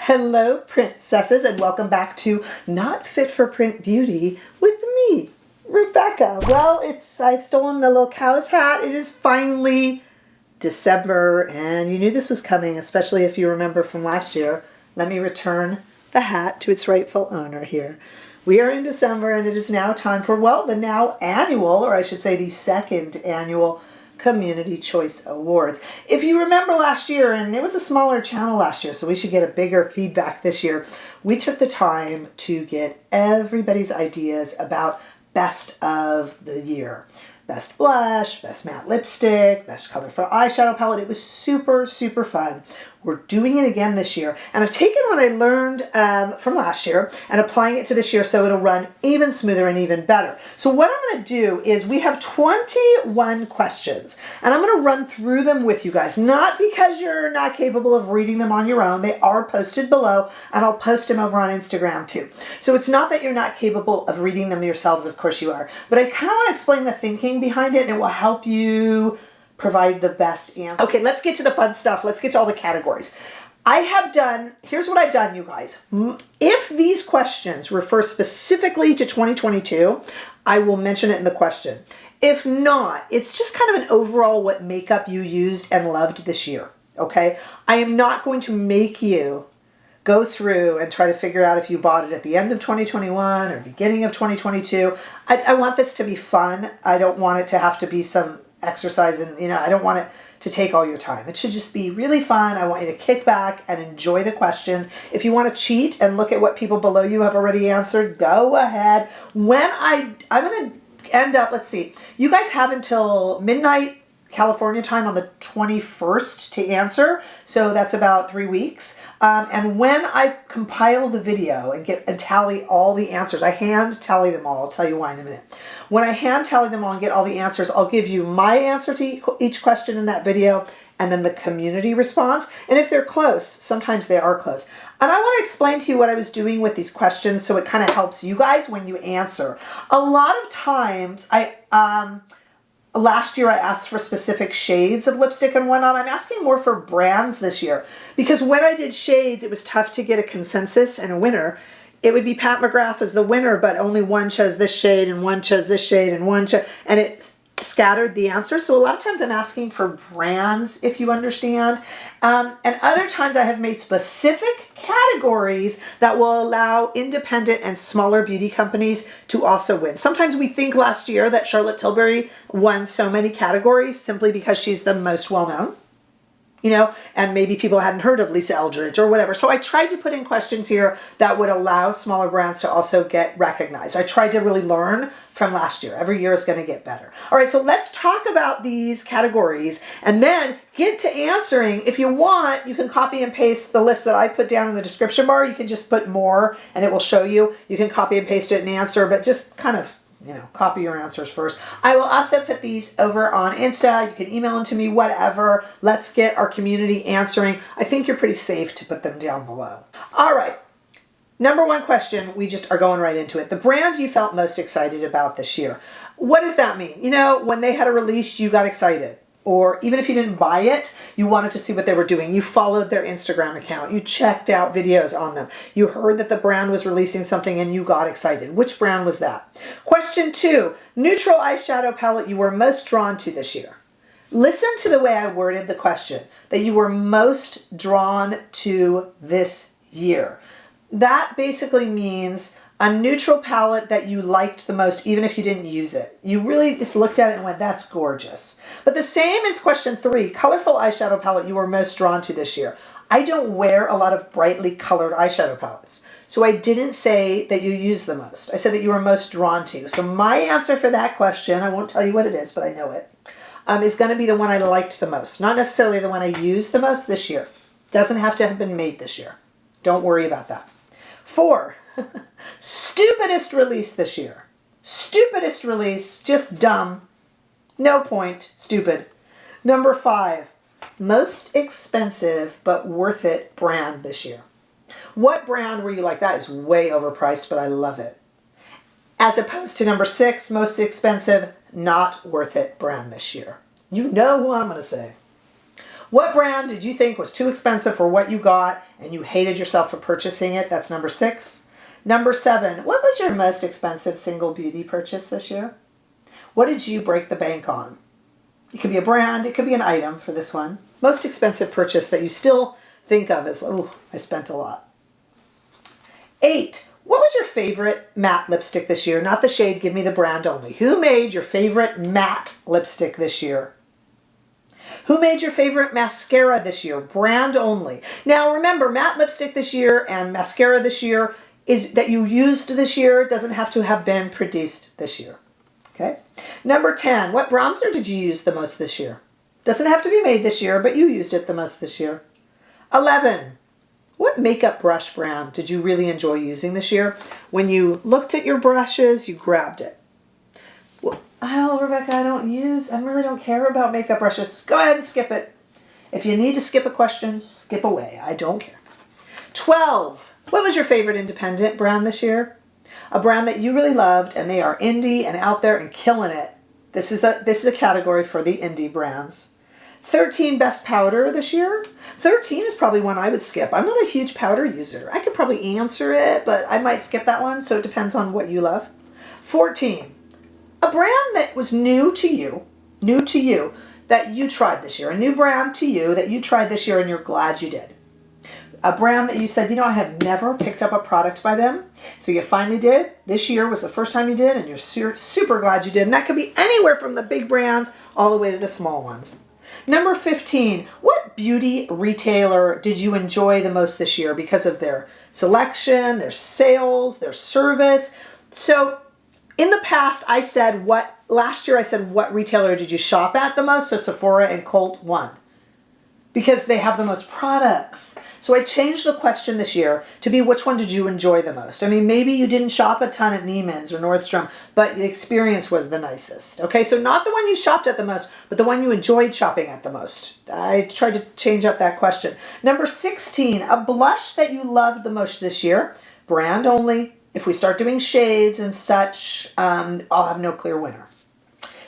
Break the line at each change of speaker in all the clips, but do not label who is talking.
Hello, princesses, and welcome back to Not Fit for Print Beauty with me, Rebecca. Well, I've stolen the little cow's hat. It is finally December, and you knew this was coming, especially if you remember from last year. Let me return the hat to its rightful owner here. We are in December, and it is now time for, well, the now annual, or I should say the second annual Community Choice Awards. If you remember last year, and it was a smaller channel last year, so we should get a bigger feedback this year, we took the time to get everybody's ideas about best of the year. Best blush, best matte lipstick, best colorful eyeshadow palette. It was super, super fun. We're doing it again this year. And I've taken what I learned from last year and applying it to this year so it'll run even smoother and even better. So what I'm going to do is we have 21 questions. And I'm going to run through them with you guys. Not because you're not capable of reading them on your own. They are posted below, and I'll post them over on Instagram too. So it's not that you're not capable of reading them yourselves. Of course you are. But I kind of want to explain the thinking behind it, and it will help you provide the best answer. Okay, let's get to the fun stuff. Let's get to all the categories. Here's what I've done, you guys. If these questions refer specifically to 2022, I will mention it in the question. If not, it's just kind of an overall what makeup you used and loved this year, okay? I am not going to make you go through and try to figure out if you bought it at the end of 2021 or beginning of 2022. I want this to be fun. I don't want it to have to be some exercise, and I don't want it to take all your time. It should just be really fun. I want you to kick back and enjoy the questions. If you want to cheat and look at what people below you have already answered, go ahead. I'm going to end up, let's see, you guys have until midnight California time on the 21st to answer. So that's about 3 weeks. And when I compile the video and tally all the answers, I hand tally them all. I'll tell you why in a minute. When I hand tally them all and get all the answers, I'll give you my answer to each question in that video and then the community response. And if they're close, sometimes they are close. And I want to explain to you what I was doing with these questions so it kind of helps you guys when you answer. A lot of times, last year I asked for specific shades of lipstick and whatnot. I'm asking more for brands this year because when I did shades, it was tough to get a consensus and a winner. It would be Pat McGrath as the winner, but only one chose this shade and one chose this shade and and it scattered the answer. So a lot of times I'm asking for brands, if you understand. And other times I have made specific categories that will allow independent and smaller beauty companies to also win. Sometimes we think last year that Charlotte Tilbury won so many categories simply because she's the most well-known, and maybe people hadn't heard of Lisa Eldridge or whatever. So I tried to put in questions here that would allow smaller brands to also get recognized. I tried to really learn from last year. Every year is going to get better. All right, so let's talk about these categories and then get to answering. If you want, you can copy and paste the list that I put down in the description bar. You can just put more and it will show you. You can copy and paste it and answer, but just kind of copy your answers first. I will also put these over on Insta. You can email them to me, whatever. Let's get our community answering. I think you're pretty safe to put them down below. All right. Number one question, we just are going right into it. The brand you felt most excited about this year. What does that mean? When they had a release, you got excited. Or even if you didn't buy it, you wanted to see what they were doing. You followed their Instagram account. You checked out videos on them. You heard that the brand was releasing something and you got excited. Which brand was that? Question 2, neutral eyeshadow palette you were most drawn to this year. Listen to the way I worded the question, that you were most drawn to this year. That basically means a neutral palette that you liked the most, even if you didn't use it. You really just looked at it and went, that's gorgeous. But the same as question 3, colorful eyeshadow palette you were most drawn to this year. I don't wear a lot of brightly colored eyeshadow palettes. So I didn't say that you use the most. I said that you were most drawn to. So my answer for that question, I won't tell you what it is, but I know it, is going to be the one I liked the most. Not necessarily the one I used the most this year. Doesn't have to have been made this year. Don't worry about that. 4, Stupidest release this year. Stupidest release, just dumb. No point, stupid. Number 5, most expensive but worth it brand this year. What brand were you like, that is way overpriced, but I love it? As opposed to number 6, most expensive, not worth it brand this year. You know who I'm going to say. What brand did you think was too expensive for what you got and you hated yourself for purchasing it? That's number 6. Number 7, what was your most expensive single beauty purchase this year? What did you break the bank on? It could be a brand, it could be an item for this one. Most expensive purchase that you still think of as, oh, I spent a lot. 8, what was your favorite matte lipstick this year? Not the shade, give me the brand only. Who made your favorite matte lipstick this year? Who made your favorite mascara this year? Brand only. Now remember, matte lipstick this year and mascara this year is that you used this year. It doesn't have to have been produced this year. Okay. Number 10, what bronzer did you use the most this year? Doesn't have to be made this year, but you used it the most this year. 11, what makeup brush brand did you really enjoy using this year? When you looked at your brushes, you grabbed it. Well, Rebecca, I really don't care about makeup brushes. Go ahead and skip it. If you need to skip a question, skip away. I don't care. 12, what was your favorite independent brand this year? A brand that you really loved and they are indie and out there and killing it. This is a category for the indie brands. 13, best powder this year. 13 is probably one I would skip. I'm not a huge powder user. I could probably answer it, but I might skip that one, so it depends on what you love. 14, a brand that was new to you that you tried this year. A new brand to you that you tried this year and you're glad you did. A brand that you said, I have never picked up a product by them. So you finally did. This year was the first time you did, and you're super glad you did. And that could be anywhere from the big brands all the way to the small ones. Number 15, what beauty retailer did you enjoy the most this year because of their selection, their sales, their service? So in the past, last year I said, what retailer did you shop at the most? So Sephora and Colt won because they have the most products. So I changed the question this year to be, which one did you enjoy the most? I mean, maybe you didn't shop a ton at Neiman's or Nordstrom, but the experience was the nicest. Okay, so not the one you shopped at the most, but the one you enjoyed shopping at the most. I tried to change up that question. Number 16, a blush that you loved the most this year, brand only. If we start doing shades and such, I'll have no clear winner.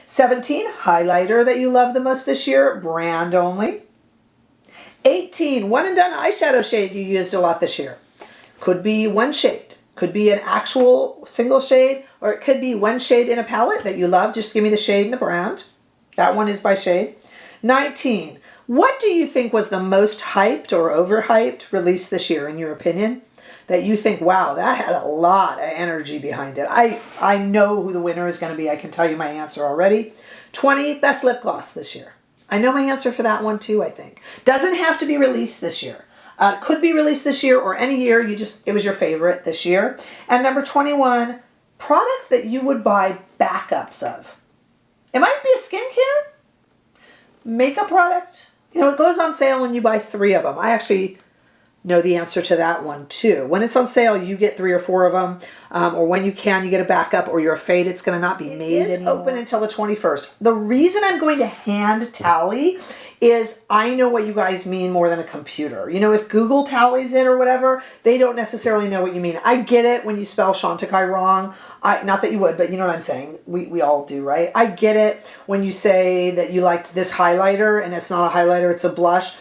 17, highlighter that you loved the most this year, brand only. 18, one and done eyeshadow shade you used a lot this year. Could be one shade, could be an actual single shade, or it could be one shade in a palette that you love. Just give me the shade and the brand. That one is by shade. 19, what do you think was the most hyped or overhyped release this year in your opinion? That you think, wow, that had a lot of energy behind it. I know who the winner is going to be. I can tell you my answer already. 20, best lip gloss this year. I know my answer for that one too, I think. Doesn't have to be released this year. Could be released this year or any year. It was your favorite this year. And number 21, product that you would buy backups of. It might be a skincare, makeup product. It goes on sale when you buy 3 of them. I actually know the answer to that one too. When it's on sale, you get 3 or 4 of them, or when you get a backup, or you're afraid it's going to not be made anymore. It is open until the 21st. The reason I'm going to hand tally is I know what you guys mean more than a computer. If Google tallies it or whatever, they don't necessarily know what you mean. I get it when you spell Chanticleer wrong. Not that you would, but you know what I'm saying. We all do, right? I get it when you say that you liked this highlighter and it's not a highlighter, it's a blush.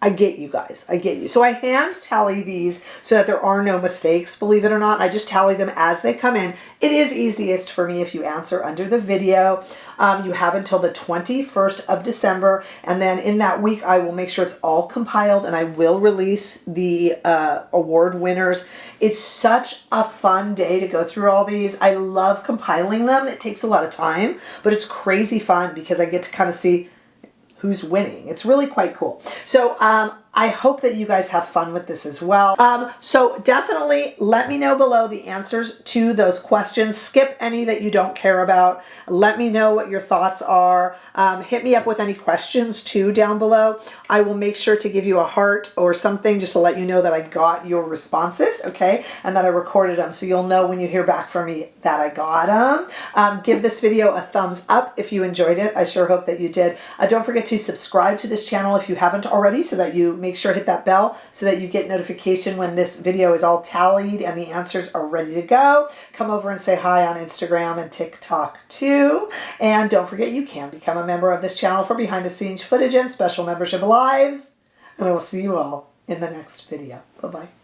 I get you guys. I get you. So I hand tally these so that there are no mistakes, believe it or not. I just tally them as they come in. It is easiest for me if you answer under the video. You have until the 21st of December, and then in that week I will make sure it's all compiled and I will release the award winners. It's such a fun day to go through all these. I love compiling them. It takes a lot of time, but it's crazy fun because I get to kind of see who's winning. It's really quite cool. So I hope that you guys have fun with this as well. So definitely let me know below the answers to those questions. Skip any that you don't care about. Let me know what your thoughts are. Hit me up with any questions too down below. I will make sure to give you a heart or something just to let you know that I got your responses, okay? And that I recorded them, so you'll know when you hear back from me that I got them. Give this video a thumbs up if you enjoyed it. I sure hope that you did. Don't forget to subscribe to this channel if you haven't already so that you make sure to hit that bell so that you get notification when this video is all tallied and the answers are ready to go. Come over and say hi on Instagram and TikTok too. And don't forget, you can become a member of this channel for behind the scenes footage and special membership lives. And I will see you all in the next video. Bye-bye.